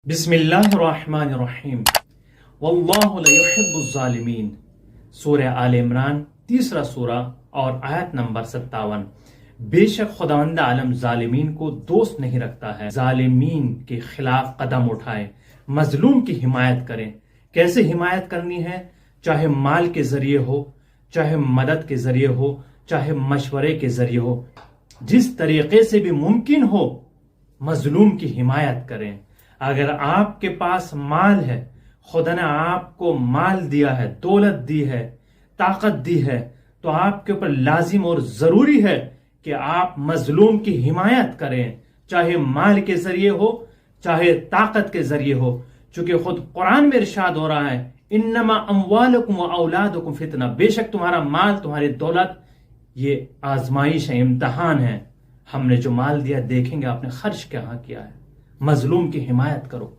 بسم اللہ الرحمن الرحیم واللہ لا يحب الظالمین۔ سورہ آل عمران تیسرا سورہ اور آیت نمبر 57۔ بے شک خداوند عالم ظالمین کو دوست نہیں رکھتا ہے۔ ظالمین کے خلاف قدم اٹھائے، مظلوم کی حمایت کریں۔ کیسے حمایت کرنی ہے؟ چاہے مال کے ذریعے ہو، چاہے مدد کے ذریعے ہو، چاہے مشورے کے ذریعے ہو، جس طریقے سے بھی ممکن ہو مظلوم کی حمایت کریں۔ اگر آپ کے پاس مال ہے، خدا نے آپ کو مال دیا ہے، دولت دی ہے، طاقت دی ہے، تو آپ کے اوپر لازم اور ضروری ہے کہ آپ مظلوم کی حمایت کریں، چاہے مال کے ذریعے ہو، چاہے طاقت کے ذریعے ہو۔ چونکہ خود قرآن میں ارشاد ہو رہا ہے انما اموالکم و اولادکم فتنہ، بے شک تمہارا مال، تمہاری دولت یہ آزمائش ہے، امتحان ہے۔ ہم نے جو مال دیا دیکھیں گے آپ نے خرچ کہاں کیا ہے۔ مظلوم کی حمایت کرو۔